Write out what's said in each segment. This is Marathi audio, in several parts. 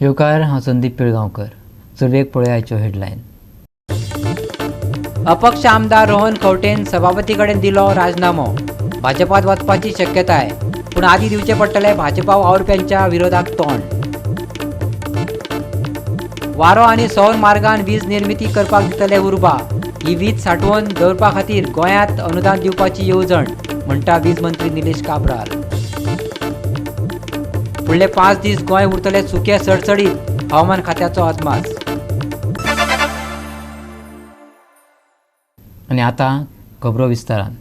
येवकार हांव संदीप पिळगांवकर. चलयेक पळयाच्यो हेडलायन. अपक्ष आमदार रोहन खंवटेन सभापती कडेन दिलो राजीनामो. भाजपात वचपाची शक्यताय, पूण आदी दिवचे पडटले भाजपा वावुरप्यांच्या विरोधाक तोंड. वारो आनी सौर मार्गान वीज निर्मिती करपाक दितले उर्बा. ही वीज सांठोवन दवरपा खातीर गोंयांत अनुदान दिवपाची येवजण, म्हणटा वीज मंत्री निलेश काब्राल. फुडले 5 दीस गोंय उरतले सुके सडसडीत, हवामान खात्याचो अदमास. आनी आतां खबरो विस्तारान.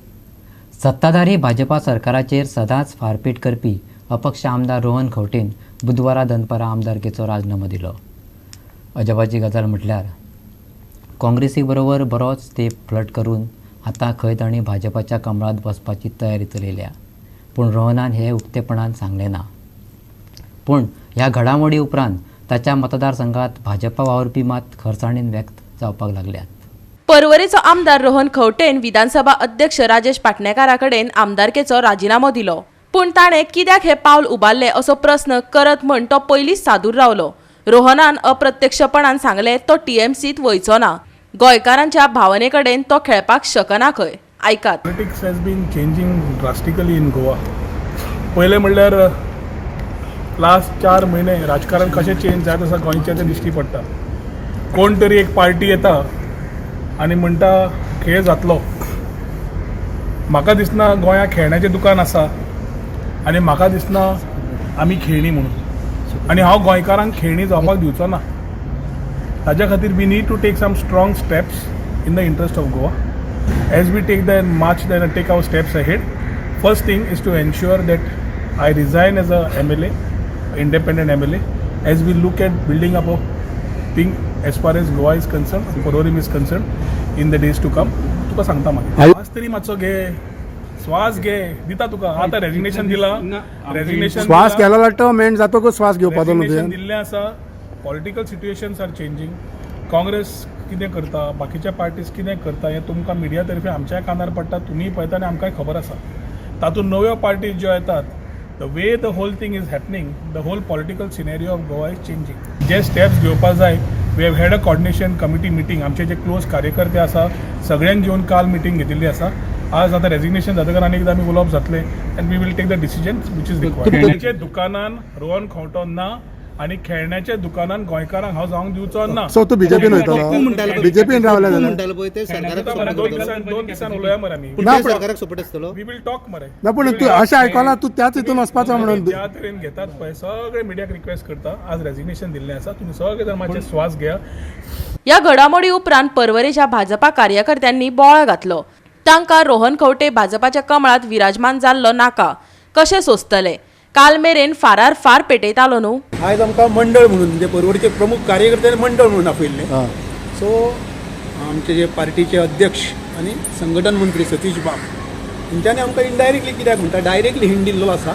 सत्ताधारी भाजपा सरकाराचेर सदांच फारपेट करपी अपक्ष आमदार रोहन खंवटेन बुधवारा दनपारा आमदारकेचो राजीनामो दिलो. अजापाची गजाल म्हटल्यार काँग्रेसी बरोबर बरोच तेंप फ्लट करून आतां खंय तांणी भाजपाच्या कमळांत बसपाची तयारी चलयल्या, पूण रोहनान हें उक्तेपणान सांगलें ना. पूण ह्या घडामोडी उपरांत ताच्या मतदारसंघात भाजपा वावुरपी मात खरसाणीन व्यक्त जावपाक लागल्यात. पर्वरेचो आमदार रोहन खंवटेन विधानसभा अध्यक्ष राजेश पाटणेकारा कडेन आमदारकेचो राजीनामो दिलो. पूण ताणें कित्याक हे पावल उबारलें असो प्रस्न करत म्हण तो पयलींच सादूर रावलो. रोहनान अप्रत्यक्षपणान सांगलें तो टीएमसीत वयचो ना. गोंयकारांच्या भावने कडेन तो खेळपाक शकना खंय. आयकात. Politics has been changing drastically in Goa. पयलें म्हणल्यार लास्ट 4 म्हयने राजकारण कशें चेंज जाता आसा गोंयचें तें दिश्टी पडटा. कोण तरी एक पार्टी येता आनी म्हणटा खेळ जातलो. म्हाका दिसना गोंयांत खेळण्याचें दुकान आसा आनी म्हाका दिसना आमी खेळणी म्हणून. आनी हांव गोंयकारांक खेळणी जावपाक दिवचो ना. ताज्या खातीर we need to take some strong steps in the interest of Goa. As we take the march take our steps ahead. First thing is to ensure that I resign as a MLA, independent MLA, as we look at building up a thing as far as Goa is concerned and Parorim is concerned in the days to come. तुका सांगता मागीर. आज तरी मातसो घे, श्वास घे, दिता तुका. आता रेजिग्नेशन दिला, रेजिग्नेशन श्वास घ्यायला लागतो मेन जातो को श्वास घेवपाचो न्हू. रेजिग्नेशन दिल्लें आसा. Political situations are changing. Congress कितें करता, बाकीच्या पार्टीज कितें करता हें तुमकां मिडिया तर्फे आमच्या कानार पडटा, तुमी पळयता आनी आमकांय खबर आसा. तातूंत नव्यो पार्टीज ज्यो येतात, the way the whole thing is happening, the whole political scenario of Goa is changing. जे steps घेवपाक जाय, we have had a coordination committee meeting. आमचे जे क्लोज कार्यकर्ते आसा सगळ्यांक घेवन काल मिटींग घेतिल्ली आसा. आज आतां रेजिग्नेशन जातकर आनी एकदां आमी उलोवप जातलें and we will take the decision which is required. खेळण्याच्या दुकानान रोहन खंवटो ना आनी खेळण्याच्या दुकानान गोंयकारांक हांव जावंक दिवचो ना. सो तू बीजेपीन वयतलो, बीजेपीन रावला जाल्यार 2 दिसान उलोवया मरे आमी. सरकाराक सपोर्ट आसतलो. वी वील टॉक मरे. ना पूण तू अशें आयकलां तू त्याच हितून वचपाचो म्हणून. ज्या तरेन घेतात पळय सगळे मिडियाक रिक्वेस्ट करता. आज रेजिग्नेशन दिल्लें आसा. तुमी सगळे जण मातशे श्वास घ्या. ह्या घडामोडी उपरांत पर्वरेच्या भाजपा कार्यकर्त्यांनी बोवाळ घातलो. तांकां रोहन खंवटे भाजपाच्या कमळांत विराजमान जाल्लो नाका, कशें सोंसतले. काल मेरेन फारार फार पेटयतालो न्हू. आयज आमकां मंडळ म्हणून म्हणजे पर्वरीचे प्रमुख कार्यकर्ते मंडळ म्हणून आपयल्ले. सो आमचे जे पार्टीचे अध्यक्ष आनी संघटन मंत्री सतीश बाब तेंच्यांनी आमकां इनडायरेक्टली कित्याक म्हणटा डायरेक्टली हिंट दिल्लो आसा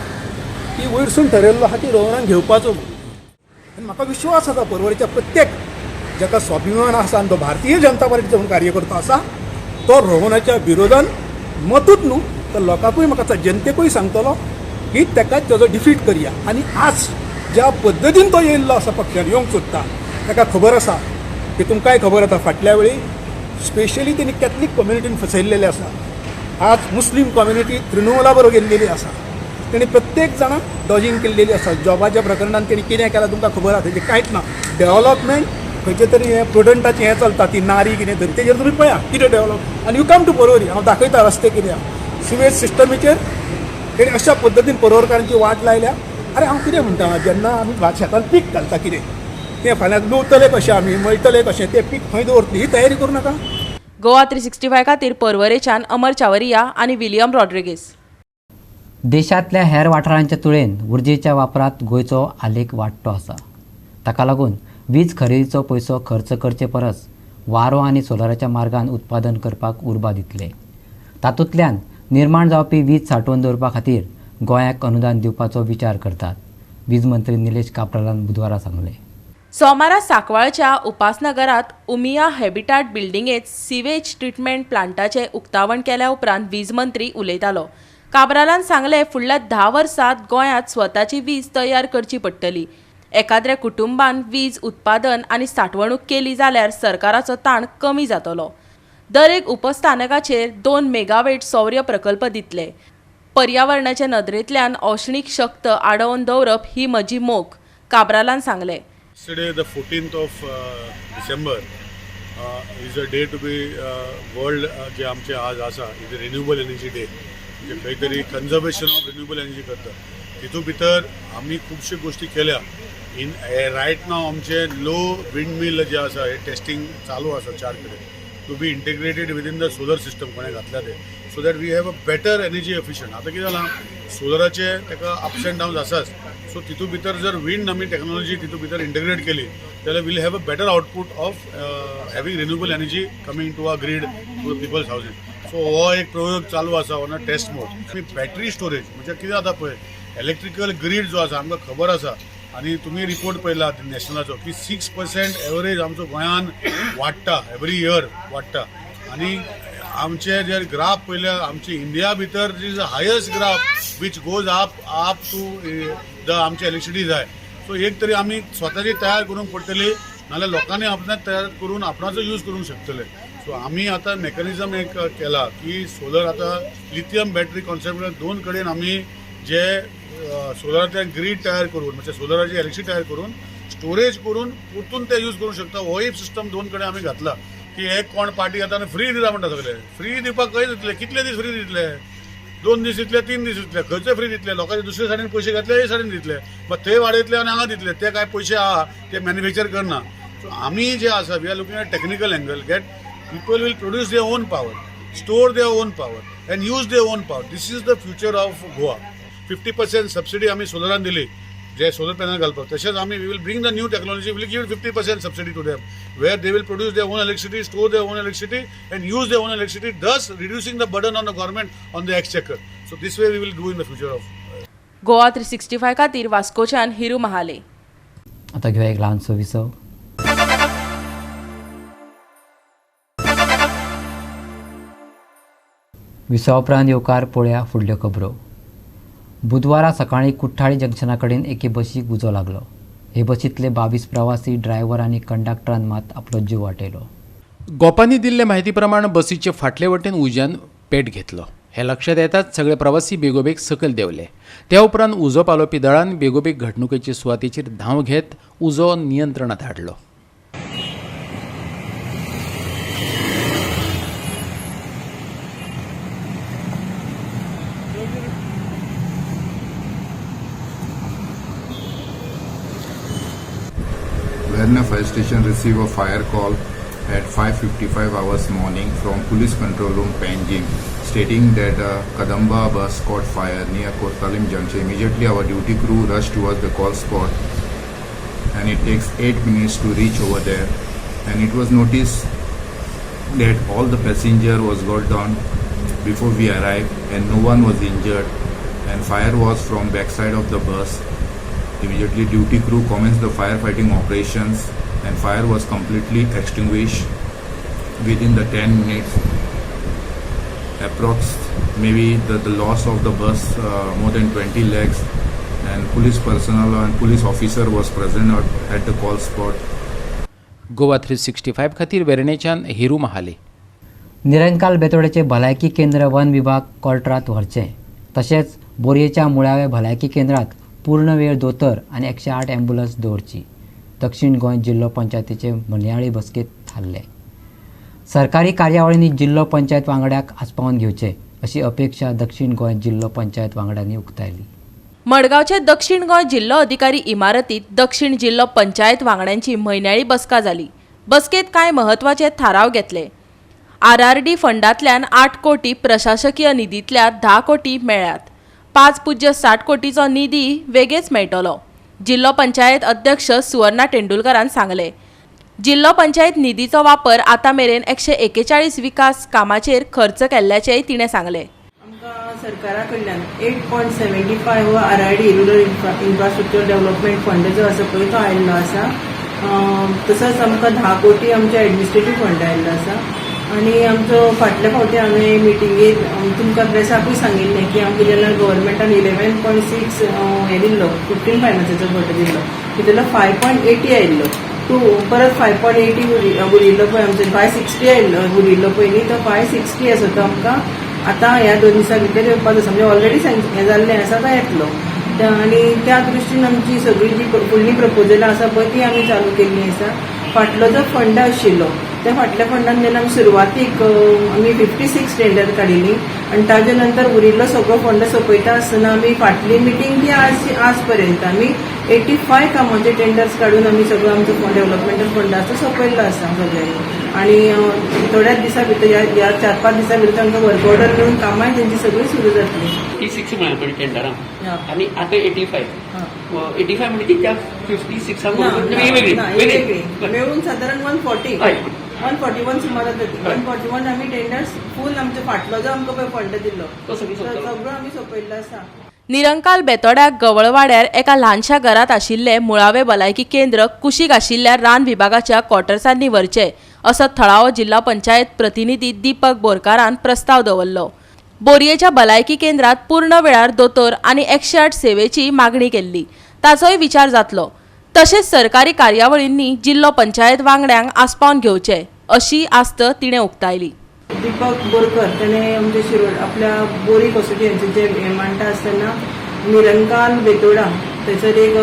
की वयरसून ठरयल्लो आहा की रोहनाक घेवपाचो म्हणून. आनी म्हाका विश्वास आसा पर्वरीच्या प्रत्येक जाका स्वाभिमान आसा आनी तो भारतीय जनता पार्टीचो म्हणून कार्यकर्तो आसा तो रोहनाच्या विरोधान मतूच न्हू तर लोकांकूय म्हाका जनतेकूय सांगतलो की ताका तेजो डिफीट करया. आनी आज ज्या पद्दतीन तो येयल्लो आसा पक्षान येवंक सोदता ताका खबर आसा की तुमकांय खबर आसा फाटल्या वेळी स्पेशली तेणी कॅथलीक कम्युनिटीन फसयल्लेले आसा. आज मुस्लीम कम्युनिटी तृणमुला बरोबर गेल्लेली आसा. तेणी प्रत्येक जाणांक डॉजिंग केल्लेली आसा. जॉबाच्या प्रकरणान तेणी कितें केलां तुमकां खबर आसा. तेजें कांयच ना. डेव्हलपमेंट खंयचे तरी हें प्रोडंटाचें हें चलता ती नारी कितें तरी तेजेर तुमी पळया कितें डेव्हलप. आनी यू कम टू पर्वरी हांव दाखयता रस्ते कितें आहा. सिवेज सिस्टमीचेर तेणी अशा पद्दतीन पर्वरकारांची वाट लायल्या. अरे हांव कितें म्हणटा जेन्ना आमी शेतान पीक घालता कितें तें फाल्यां लुवतले कशें आमी मळटले कशें तें पीक खंय दवरतली ही तयारी करूं नाका. गोवा 365 खातीर पर्वरेच्यान अमर चावरिया आनी विलियम रॉड्रिगीस. देशांतल्या हेर वाठारांच्या तुळेन उर्जेच्या वापरांत गोंयचो आलेख वाडटो आसा. ताका लागून वीज खरेदीचो पयसो खर्च करचे परस वारो आनी सोलाराच्या मार्गान उत्पादन करपाक उर्बा दितले. तातूंतल्यान निर्माण जावपी वीज सांठोवन दवरपा खातीर गोंयाक अनुदान दिवपाचो विचार करतात, वीज मंत्री निलेश काब्रालान बुधवारा सांगलें. सोमारा सांकवाळच्या उपासनगरात उमिया हॅबिटाट बिल्डिंगेत सिवेज ट्रीटमेंट प्लांटाचे उक्तावण केल्या उपरांत वीज मंत्री उलयतालो. काब्रालान सांगलें फुडल्या 10 वर्सांत गोंयांत स्वताची वीज तयार करची पडटली. एखाद्या कुटुंबान वीज उत्पादन आनी साठवणूक केली जाल्यार सरकाराचो ताण कमी जातलो. दर एक उपस्थानकाचेर 2 मेगावॅट सौर प्रकल्प दितले. पर्यावरणाच्या नदरेंतल्यान औष्णिक शक्त आडोवन दवरप ही म्हजी मोख, काब्रालान सांगले. Yesterday, the 14th of December is a day to be world जे आमचे आज आसा इज रिन्युएबल एनर्जी डे. म्हणजे खंय तरी कन्झर्वेशन ऑफ रिन्युएबल एनर्जी करता. तितू भितर आमी खुबश्यो गोश्टी केल्या. इन रायट नाव आमचे लो विंड मिल जे आसा हे टेस्टिंग चालू आसा 4 कडेन to be integrated within the solar system कोणें घातल्या ते so that we have a better energy efficient. आतां कितें जालां सोलराचे ताका अप्स एंड डावन्स आसाच. सो तितू भितर जर विंड आमी टेक्नॉलॉजी तितू भितर इंटिग्रेट केली जाल्यार will have a better output of having renewable energy coming to a grid to peoples houses. So हो एक प्रयोग चालू आसा on a test mode. Battery storage म्हणजे कितें जाता पळय इलेक्ट्रिकल ग्रीड जो आसा आमकां खबर आसा आनी तुमी रिपोर्ट पळयला नॅशनलाचो की 6% एवरेज आमचो गोंयान वाडटा एवरी इयर वाडटा. आनी आमचे जे ग्राफ पळयल्या आमचे इंडिया भितर is a highest graph which goes up to the आमचे इलेक्ट्रिसिटी जाय. सो एक तरी आमी स्वताची तयार करूंक पडटली नाल्यार लोकांनी आपणाक तयार करून आपणाचो यूज करूंक शकतले. सो आमी आतां मेकॅनिझम एक केला की सोलर आतां लिथियम बॅटरी कॉन्सेप्ट 2 कडेन आमी जे सोलराचे ग्रीड तयार करून म्हणजे सोलराची इलेक्ट्रिसिटी तयार करून स्टोरेज करून परतून ते यूज करूंक शकता. हो एक सिस्टम 2 कडेन आमी घातला की एक कोण पार्टी येता फ्री दिता म्हणटा सगळे. फ्री दिवपाक खंय दितले कितले दीस फ्री दितले 2 दीस दितले 3 दीस दितले खंयचे फ्री दितले लोकांचे दुसरे सायडीन पयशे घातले हे सायडीन दितले बट ते वाडयतले आनी हांगा दितले ते काय पयशे आहा ते मॅन्युफॅक्चर करना. सो आमी जे आसा we are looking at technical angle get people will produce their own power store their own power and use their own power. This is the future of Goa. 50% subsidy आमी सोलरान दिली जे सोलर पॅनल घालपाक. तशेंच आमी we will bring the new technology will give 50% subsidy to them where they will produce their own electricity store their own electricity and use their own electricity thus reducing the burden on the government on the exchequer. So this way we will do in the future of Goa 365 खातीर वास्कोच्यान हिरू महाले. आता घेऊया एक लहानसो विसव. विसवा उपरांत येवकार पळोवया फुडल्यो खबरो. बुधवारा सकाळी कुठ्ठाळी जंक्शना कडेन एके बशीक उजो लागलो. हे बशींतले 22 प्रवासी ड्रायव्हर आनी कंडक्टरान मात आपलो जीव वाटयलो. गोपांनी दिल्ले म्हायती प्रमाण बसीचे फाटले वटेन उज्यान पेट घेतलो. हे लक्षात येताच सगळे प्रवासी बेगोबेग सकयल देंवले. त्या उपरांत उजो पालोवपी दळान बेगोबेग घडणुकेचे सुवातेचेर धांव घेत उजो नियंत्रणात हाडलो. Verna fire station received a fire call at 5:55 hours morning from police control room Panjim stating that a Kadamba bus caught fire near Kottalim junction. Immediately our duty crew rushed towards the call spot and it takes 8 minutes to reach over there, and it was noticed that all the passenger was got down before we arrived and no one was injured, and fire was from backside of the bus. Immediately duty crew commenced the firefighting operations and fire was completely extinguished within the 10 minutes. Approx maybe the loss of the bus more than 20 legs, and police personnel and police officer was present at the call spot. Goa 365 खातीर वेर्णेच्यान हिरू महाले. निरंकाल बेतोडेचे भलायकी केंद्र वन विभाग क्वॉर्टरांत व्हरचें. तशेंच बोरयेच्या मुळाव्या भलायकी केंद्रात पूर्ण वेळ दोतोर आनी 108 ॲम्ब्युलन्स दवरची. दक्षिण गोंय जिल्लो पंचायतीचे मंडळी बसकेंत थारले. सरकारी कार्यावळींनी जिल्लो पंचायत वांगड्याक आस्पावन घेवचे अशी अपेक्षा दक्षिण गोंय जिल्लो पंचायत वांगड्यांनी उक्तायली. मडगांवचे दक्षिण गोंय जिल्लो अधिकारी इमारतीत दक्षिण जिल्लो पंचायत वांगड्यांची म्हयन्याळी बसका जाली. बसकेत कांय महत्वाचे थाराव घेतले. RRD फंडांतल्यान 8 कोटी प्रशासकीय निधींतल्या 10 कोटी मेळ्ळ्यात. 5.60 कोटीचो निधी वेगळेच मेळटलो. जिल्लो पंचायत अध्यक्ष सुवर्णा तेंडुलकरान सांगले. जिल्लो पंचायत निधीचो वापर आतां मेरेन 141 विकास कामाचेर खर्च केल्ल्याचेय तिणें सांगले. आमकां सरकारा कडल्यान 8.75 हो RRD rural infrastructure development fund जो आसा पळय तो आयिल्लो आसा. तसोच आमकां 10 कोटी आमच्या एडमिनिस्ट्रेटीव फंड आयिल्लो आसा आणि आमचो फाटल्या फावटी हांवें मिटिंगेक तुमकां प्रेसाकूय सांगिल्लें की आमकां जेन्ना गव्हर्मेंटान 11.6 हे दिल्लो 15 फायनान्साचो बट दिल्लो तितूंतलो 5.80 आयिल्लो टू परत 5.80 उरिल्लो पळय आमचो 560 आयिल्लो उरिल्लो पयलीं तो 560 आसा तो आमकां आतां ह्या 2 दिसां भितर येवपाक आसा म्हणजे ऑलरेडी हें जाल्लें आसा तो येतलो आणि त्या दृश्टीन आमची सगळी जी फुडलीं प्रपोजलां आसा पळय ती आमी चालू केल्लीं आसा फाटलो जो फंड आशिल्लो त्या फाटल्या फंडान जेन्ना आमी सुरवातीक आमी 56 टेंडर काडिल्लीं आनी ताजे नंतर उरिल्लो सगळो फंड सोंपयता आसतना आमी फाटली मिटींग ती आज पर्यंत आमी 85 कामाचे टेंडर्स काडून आमी सगळो आमचो डेव्हलपमेंटल फंड आसा सोंपयल्लो आसा सगळ्यांनी आणि थोड्याच दिसा भितर ह्या 4-5 दिसां भितर तांकां वर्क ऑर्डर घेवन कामांय तेंची सगळीं सुरू जातली 86 म्हळ्यार टेंडरां आनी आतां 85 म्हणजे त्या 56 वेगळी मेळून सादारण 141 सुमार जाता 141 आमी टेंडर्स फूल आमचो फाटलो जो आमकां पळय फंड दिल्लो तो सगळो आमी सोंपयल्लो आसा निरंकाल बेतोड्याक गवळवाड्यार एका ल्हानशा घरात आशिल्ले मुळावे भलायकी केंद्र कुशीक आशिल्ल्या रान विभागाच्या क्वॉर्टर्सांनी व्हरचे असो थळावो जिल्हा पंचायत प्रतिनिधी दीपक बोरकारान प्रस्ताव दवरलो बोरयेच्या भलायकी केंद्रात पूर्ण वेळार दोतोर आनी 108 सेवेची मागणी केल्ली ताचोय विचार जातलो तशेंच सरकारी कार्यावळींनी जिल्लो पंचायत वांगड्यांक आस्पावन घेवचे अशी आस्त तिणें उक्तायली दीपक बोरकर ताणें आमच्या शिरोड आपल्या बोरी कॉन्स्टिट्युएन्सीचे जे हे मांडटा आसतना निरंकाल बेतोडा थंयसर एक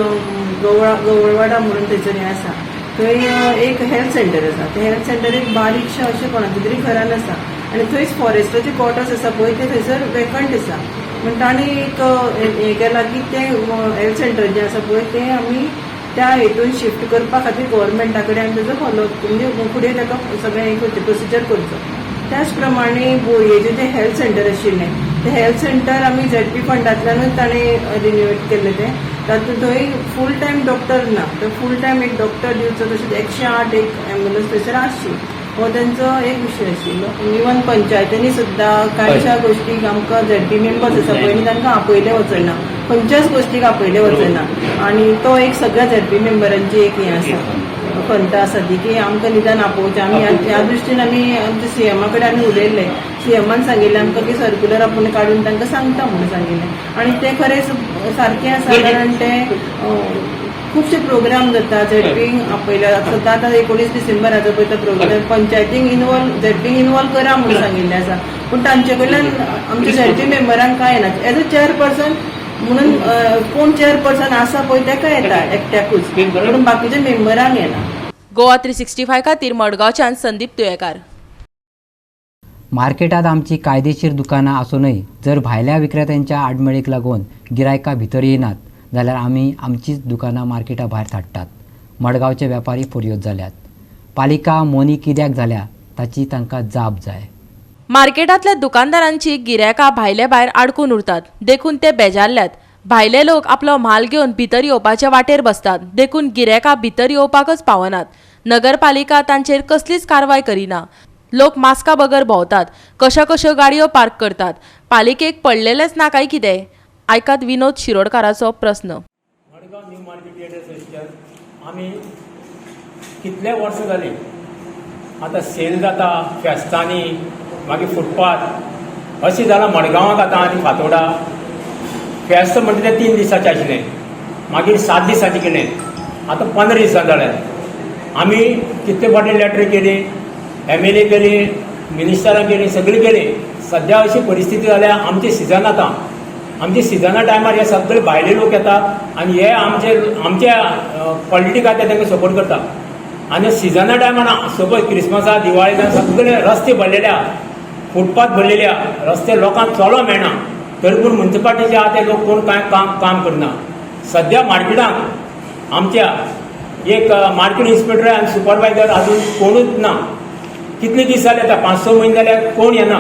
गवळवाडा म्हणून थंयसर हें आसा थंय एक हेल्थ सेंटर आसा ते हेल्थ सेंटर एक बारीकशें अशें कोणाच्या तरी घरान आसा आनी थंयच फॉरेस्टाचे क्वॉर्टर्स आसा पळय ते थंयसर वेकंट आसा म्हण तांणी एक हें केलां की तें हेल्थ सेंटर जें आसा पळय तें आमी त्या हेतून शिफ्ट करपा खातीर गव्हर्मेंटा कडेन आमी ताजो फॉलोअप म्हणजे फुडें ताका सगळें हें करचें प्रोसिजर करचो त्याच प्रमाणे बोरयेचें जें हेल्थ सेंटर आशिल्लें तें हेल्थ सेंटर आमी ZP फंडांतल्यानूच ताणें रिन्युवेट केल्लें तें तातूंत थंय फूल टायम डॉक्टर ना तर फूल टायम एक डॉक्टर दिवचो तशेंच 108 एक एम्ब्युलन्स थंयसर आसची हो तांचो एक विशय आशिल्लो इवन पंचायतींनी सुद्दां कांयशा गोश्टीक आमकां ZP मेंबर्स आसा पळय तांकां आपयले वचना खंयच्याच गोश्टीक आपयले वचना आनी तो एक सगळ्या ZP मेंबरांची एक हें आसा खंत आसा ती की आमकां निदान आपोवचें आमी ह्या दृश्टीन आमी आमच्या CMा कडेन आमी उलयल्ले CMान सांगिल्लें आमकां की सर्क्युलर आपूण काडून तांकां सांगता म्हणून सांगिल्लें आनी तें खरेंच सारकें आसा कारण तें खुबशे प्रोग्राम जाता ZP आपयल्या सद्दां आतां 19 डिसेंबराचो पळय तो प्रोग्राम पंचायतींक ZP इनवॉल्व करा म्हणून सांगिल्लें आसा पूण तांचे कडल्यान आमच्या ZP मेंबरांक कांय ना एज अ चेअरपर्सन म्हणून कोण चेअरपर्सन आसा पळय ताका येता एकट्याकूच म्हणून बाकीच्या मेंबरांक येना गोवा 365 खातीर मडगांवच्यान संदीप तुयेकार मार्केटात आमची कायदेशीर दुकानां आसूनय जर भायल्या विक्रेत्यांच्या आडमेळीक लागून गिरायकां भितर येनात जाल्यार आमी आमचीच दुकानां मार्केटा भायर धाडटात मडगांवचे वेपारी फुर्योज जाल्यात पालिका मोनी कित्याक जाल्या ताची तांकां जाप जाय मार्केटांतल्या दुकानदारांची गिरायकां भायले भायर आडकून उरतात देखून ते बेजारल्यात भायले लोक आपलो म्हाल घेवन भितर येवपाच्या वाटेर बसतात देखून गिरायकां भितर येवपाकच पावनात नगरपालिका तांचेर कसलीच कारवाय करिना लोक मास्का बगर भोंवतात कश्यो गाडयो पार्क करतात पालिकेक पडलेलेच ना काय कितें आयकात विनोद शिरोडकाराचो प्रस्न Madgaon new market yard association आमी कितले वर्सां जालीं आतां सेल जाता फेस्तांनी मागीर फुटपाथ अशें जालां मडगांवाक आतां आनी फातोर्डा फेस्त म्हणटा तें 3 दिसाचें आशिल्लें मागीर 7 दिसाचें केलें आतां 15 दिसां जाल्यात आमी कितले फावटी लेटर केली MLA केली मिनिस्टरांक केली सगळीं केली सद्या अशी परिस्थिती जाल्या आमचें सिजन आतां आमच्या सिजना टायमार हे सगळे भायले लोक येतात आनी हे आमच्या पॉलिटिका तांकां सपोर्ट करता आनी सिजना टायमार सपोज क्रिसमसा दिवाळी सगळे रस्ते भरलेले फुटपाथ भरलेले रस्ते लोकांक चलो मेळना तरी पूण म्युनिसिपालिटीचे आहा ते लोक कोण कांय काम करना सद्या मार्केटांत आमच्या एक मार्केट इन्स्पेक्टर आनी सुपरवायझर अजून कोणूच ना कितले दीस जाले आतां 5-6 म्हयने जाल्यार कोण येना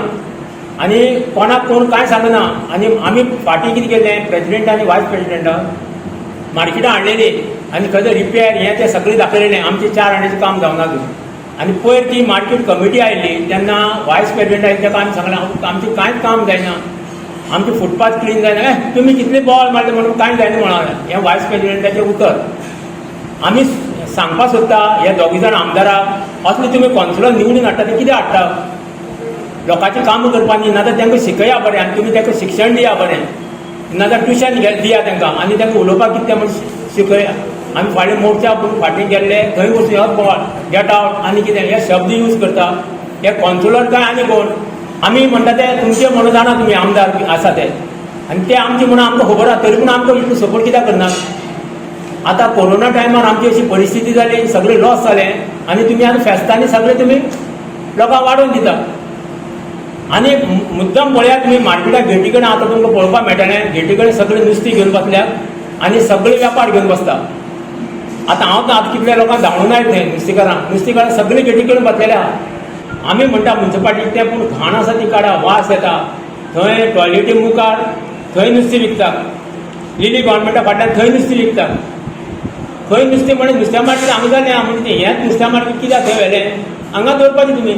आनी कोणाक कोण कांय सांगना आनी आमी फाटीं कितें केलें प्रेसिडेंट आनी वायस प्रेसिडेंटाक मार्केटां हाडलेली आनी खंय रिपेर हें तें सगळें दाखयलेलें आमचें 4 आण्याचें काम जावना तुवें आनी पयर ती मार्केट कमिटी आयिल्ली तेन्ना वायस प्रेसिडेंटान ताका आमी सांगलें आमचें कांयच काम जायना आमचें फुटपाथ क्लीन जायना तुमी कितले बॉल मारले म्हणून कांय जायना म्हणालें हें वायस प्रेसिडेंटाचें उतर आमी सांगपाक सोदता हे दोगी जाण आमदाराक असले तुमी कॉन्सिलर निवडून हाडटा ते कितें हाडटा लोकांची कामां करपा न्ही नाजाल्यार तांकां शिकया बरें आनी तुमी तांकां शिक्षण दिया बरें नाजाल्यार ट्युशन दिया तांकां आनी तांकां उलोवपाक कितें तें म्हण शिकया आमी फाल्यां मोर्चा फाटीं गेल्ले थंय वचून हो बोवाळ गेट आवट आनी कितें हे शब्द यूज करता हे कॉन्सुलर काय आनी कोण आमी म्हणटा ते तुमचे म्हणून जाणा तुमी आमदार आसा ते आनी ते आमचे म्हणून आमकां खबर आसा तरी पूण आमकां इतलो सपोर्ट कित्याक करनात आतां कोरोना टायमार आमची अशी परिस्थिती जाली सगळें लॉस जालें आनी तुमी आतां फेस्तांनी सगळें तुमी लोकांक वाडोवन दिता आनी मुद्दम पळयात तुमी मार्केटाक गेटी कडेन आतां तुमकां पळोवपाक मेळटलें गेटी कडेन सगळें नुस्तें घेवन बसल्यात आनी सगळे वेपार घेवन बसता आतां हांव आतां कितल्या लोकांक धांवून आयले थंय नुस्तेकारां सगळे गेटी कडेन बसलेले आहा आमी म्हणटा म्युन्सिपाल्टी तें पूण घाण आसा ती काडा वास येता थंय टॉयलेटी मुखार थंय नुस्तें विकतात लिली गव्हर्मेंटा फाटल्यान थंय नुस्तें विकतात खंय नुस्तें म्हणजे नुस्त्या मार्केट हांगा जालें म्हणजे हेंच नुस्त्या मार्केट कित्याक थंय व्हेलें हांगा दवरपाचें तुमी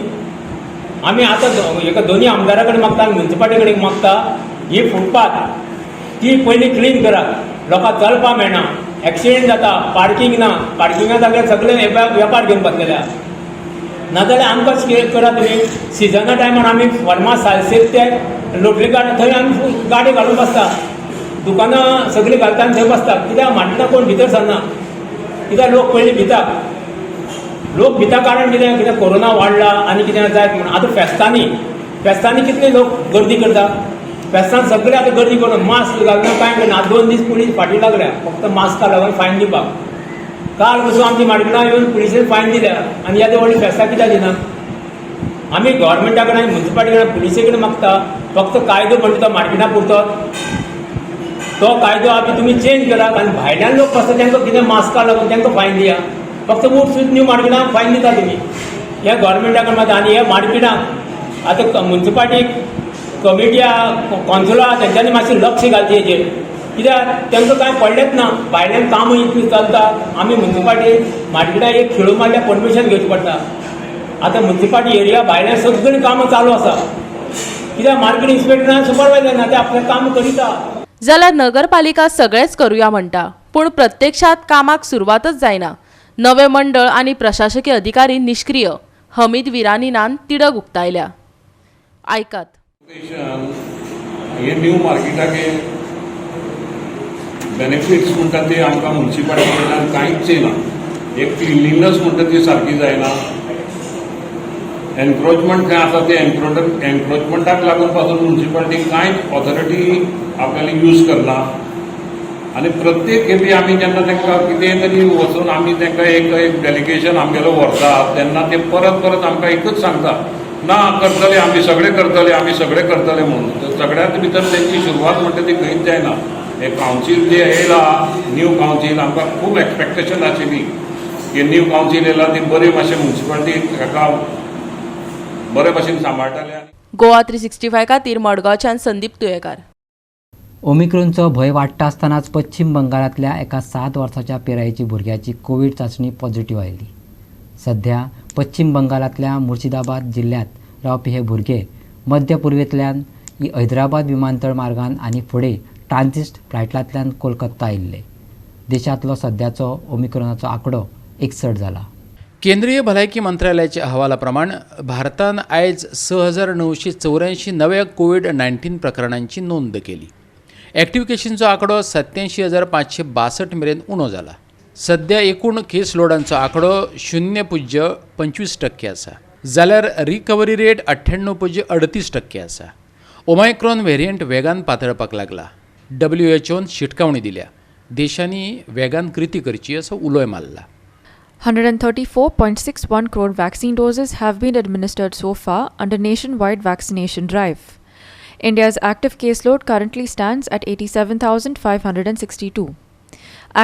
आमी आतां एका दोनी आमदारा कडेन मागता आनी म्युन्सिपाल्टी कडेन मागता ही फुटपाथ ती पयलीं क्लीन करात लोकांक चलपाक मेळना एक्सिडेंट जाता पार्किंग ना पार्किंगा जाग्यार सगळे वेपार घेवन बसलेले आहा नाजाल्यार आमकां करा तुमी सिजना टायमार आमी फर्मास सालसेत ते लोटलीकार थंय आमी गाडी घालून बसता दुकानां सगळीं घालता आनी थंय बसता कित्याक मांडटा कोण भितर सरना कित्याक लोक पयलीं भितात लोक भिता कारण कितें कोरोना वाडला आनी कितें जायत म्हणून आतां फेस्तांनी कितले लोक गर्दी करता फेस्तान सगळे आतां गर्दी करून मास्क घालून कांय करना 2 दीस पुलीस फाटीं लागल्या फक्त मास्का लागून फायन दिवपाक काल पसून आमची मार्केटां येवन पुलिसेन फायन दिल्या आनी ह्या व्हडली फेस्तां कित्याक दिना आमी गव्हर्मेंटा कडेन आनी म्युन्सिपाल्टी कडेन पुलिसे कडेन मागता फक्त कायदो म्हणटा तो मार्केटां पुरतो तो कायदो आमी तुमी चेंज करात आनी भायल्यान लोक बसता तांकां कितें मास्का लागून तांकां फायन दिया फक्त उठ सूट न्यू मार्केटांक फायन दिता तुमी हे गव्हर्मेंटा कडेन मागता आनी हे मार्केटांक आतां म्युन्सिपाल्टीक कमिटी कॉन्सुलर आहा तेंच्यांनी मातशें लक्ष घालचें हेजेर कित्याक तांकां कांय पडलेंच ना भायल्यान कामां इतलीं चलतात आमी म्युन्सिपाल्टी मार्केटाक एक खेळू मारल्यार परमिशन घेवचें पडटा आतां म्युन्सिपाल्टी एरिया भायल्यान सगळीं कामां चालू आसा कित्याक मार्केट इन्स्पेक्टरान सुपरवायजर ना ते आपलें काम करिता जाल्यार नगरपालिका सगळेंच करूया म्हणटा पूण प्रत्यक्षात कामाक सुरवातच जायना नवे मंडळ आनी प्रशासकीय अधिकारी निष्क्रिय हमीद विरानीनान तिडक उक्तायल्या आयकात हे न्यू मार्केटाके बेनिफिट्स म्हणटा ते आमकां म्युन्सिपाल्टी कडल्यान कांयच येना एक क्लिनलीनस म्हणटा ती सारकी जायना एन्क्रोचमेंट खंय आसा ते एन्क्रोचमेंटाक लागून पासून म्युन्सिपाल्टी कांयच ऑथॉरिटी आपल्याला यूज करना आनी प्रत्येक खेपे आमी जेन्ना तांकां कितें तरी वचून आमी तांकां एक डेलिगेशन आमगेलो व्हरता तेन्ना ते परत आमकां एकूच सांगता ना करतले आमी सगळे करतले म्हणून सगळ्यांत भितर तेंची सुरवात म्हणटा ती खंयच जायना हे कावन्सील जे येयला न्यू कावन्सील आमकां खूब एक्सपेक्टेशन आशिल्ली की न्यू कावन्सील येयला ती बरी मातशें म्युन्सिपाल्टी हाका बरे भशेन सांबाळटले गोवा 365 खातीर मडगांवच्यान संदीप तुयेकार ओमिक्रोनचो भंय वाडटा आसतनाच पश्चिम बंगालांतल्या एका 7 वर्साच्या पिरायेची भुरग्याची कोविड चाचणी पॉझिटिव्ह आयली सध्या पश्चिम बंगालांतल्या मुर्शिदाबाद जिल्ह्यात रावपी हे भुरगे मध्य पूर्वेंतल्यान हैदराबाद विमानतळ मार्गान आनी फुडें ट्रान्झिट फ्लायटांतल्यान कोलकाता आयिल्ले देशांतलो सध्याचो ओमिक्रोनाचो आंकडो 61 जाला केंद्रीय भलायकी मंत्रालयाच्या अहवाला प्रमाण भारतान आयज 6,984 नव्या कोविड-19 प्रकरणांची नोंद केली एक्टिव्ह केशींचो आंकडो 87,562 मेरेन उणो जाला सध्या एकूण केस लोडांचो आंकडो 0.25% आसा जाल्यार रिकवरी रेट 98.38% आसा ओमायक्रॉन व्हेरियंट वेगान पातळपाक लागला WHOन शिटकावणी दिल्या देशांनी वेगान कृती करची असो उलोय मारला 134.61 crore vaccine doses have been administered so far under nationwide vaccination drive. India's active caseload currently stands at 87,562.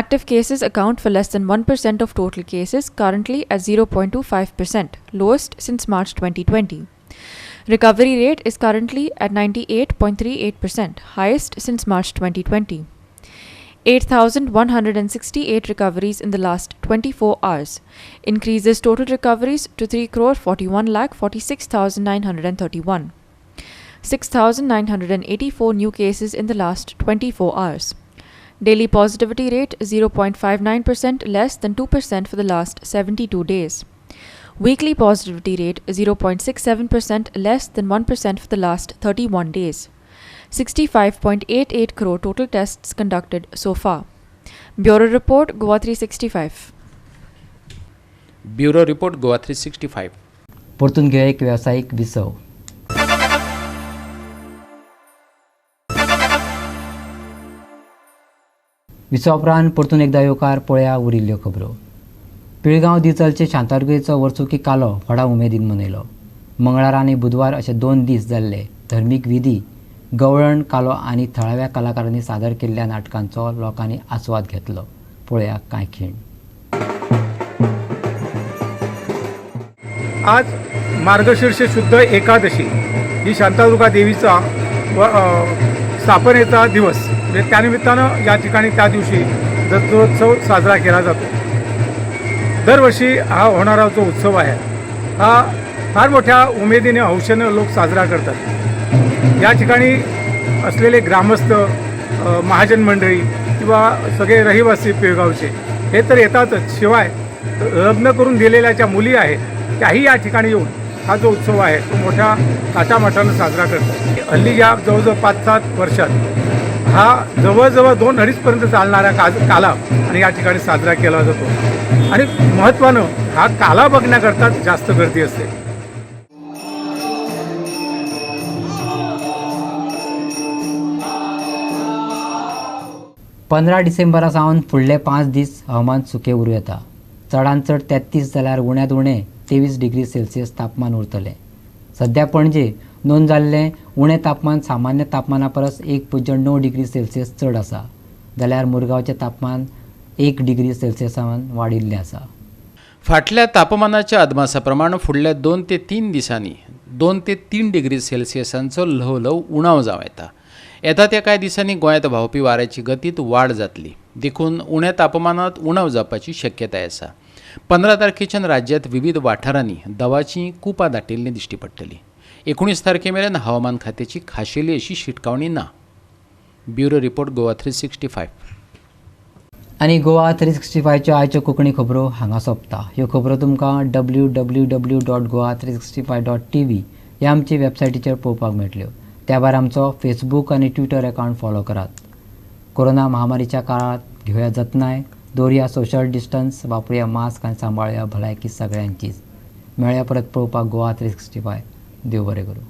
Active cases account for less than 1% of total cases, currently at 0.25%, lowest since March 2020. Recovery rate is currently at 98.38%, highest since March 2020. 8,168 recoveries in the last 24 hours, increases total recoveries to 3,41,46,931. 6,984 new cases in the last 24 hours. Daily positivity rate 0.59%, less than 2% for the last 72 days. Weekly positivity rate 0.67% less than 1% for the last 31 days. 65.88 crore total tests conducted so far. Bureau Report, Goa 365. Bureau report Goa 365. परतून घेऊया एक व्यावसायिक विसव. विसव उपरांत परतून एकदा येवकार पळया उरिल्ल्यो खबरो. पिळगांव दिचलचे शांतादुर्गेचो वर्सुकी कालो व्हडा उमेदीन मनयलो. मंगळार आनी बुधवार अशे 2 दीस जाल्ले धर्मीक विधी, गवळण, कालो आनी थळाव्या कलाकारांनी सादर केल्ल्या नाटकांचो लोकांनी आस्वाद घेतलो. पळया कांय खीण. आज मार्गशीर्ष शुद्ध एकादशी ही शांतादुर्गा देवीचा स्थापनेचा दिवस, म्हणजे त्यानिमित्तानं या ठिकाणी त्या दिवशी दत्तोत्सव साजरा केला जातो. दरवर्षी हा होणारा जो उत्सव आहे हा फार मोठ्या उमेदीने हौशेनं लोक साजरा करतात. या ठिकाणी असलेले ग्रामस्थ, महाजन मंडळी किंवा सगळे रहिवासी पिळगावचे हे तर येतातच, शिवाय लग्न करून दिलेल्या ज्या मुली आहेत त्याही या ठिकाणी येऊन हा जो उत्सव आहे तो मोठ्या थाटामाटानं साजरा करतात. हल्ली या जवळजवळ 5-7 वर्षात हा जवळजवळ 2-2.5पर्यंत चालणारा काला आणि या ठिकाणी साजरा केला जातो. आणि महत्त्वानं हा काला बघण्याकरता जास्त गर्दी असते. 15 डिसेंबरा सावन फुडले 5 दीस हवामान सुकें उरूं येता. चडांत चड 33 जाल्यार उण्यांत उणें 23 डिग्री सेल्सियस तापमान उरतलें. सध्या पणजे नोंद जाल्लें उणें तापमान सामान्य तापमाना परस 1.9 डिग्री सेल्सियस चड आसा, जाल्यार मुरगांवचें तापमान 1 डिग्री सेल्सियसान वाडिल्लें आसा. फाटल्या तापमानाच्या अदमासा प्रमाण फुडल्या 2 ते 3 दिसांनी 2 ते 3 डिग्री सेल्सियसांचो ल्हव ल्हव उणाव जावं येता. येता त्या कांय दिसांनी गोंयांत व्हांवपी वाऱ्याची गतीत वाड जातली, देखून उण्या तापमानात उणाव जावपाची शक्यताय आसा. 15 तारखेच्यान राज्यांत विविध वाठारांनी दवाची कुपां दाटिल्लीं दिश्टी पडटलीं. 19 तारखेमेरेन हवामान खात्याची खाशेली अशी शिटकावणी ना. Bureau report Goa 365. आनी गोवा 365च्यो आयच्यो कोंकणी खबरो हांगा सोंपता. ह्यो खबरो तुमकां www.goa365.tv ह्या आमचे वेबसायटीचेर पळोवपाक मेळटल्यो. त्या भायर आमचो फेसबूक आनी ट्विटर अकावंट फॉलो करात. कोरोना महामारीच्या काळात घेवया जतनाय, दवरया सोशल डिस्टन्स, वापरूया मास्क आनी सांबाळुया भलायकी सगळ्यांचीच. मेळया परत पळोवपाक गोवा 365. देव बरें करूं.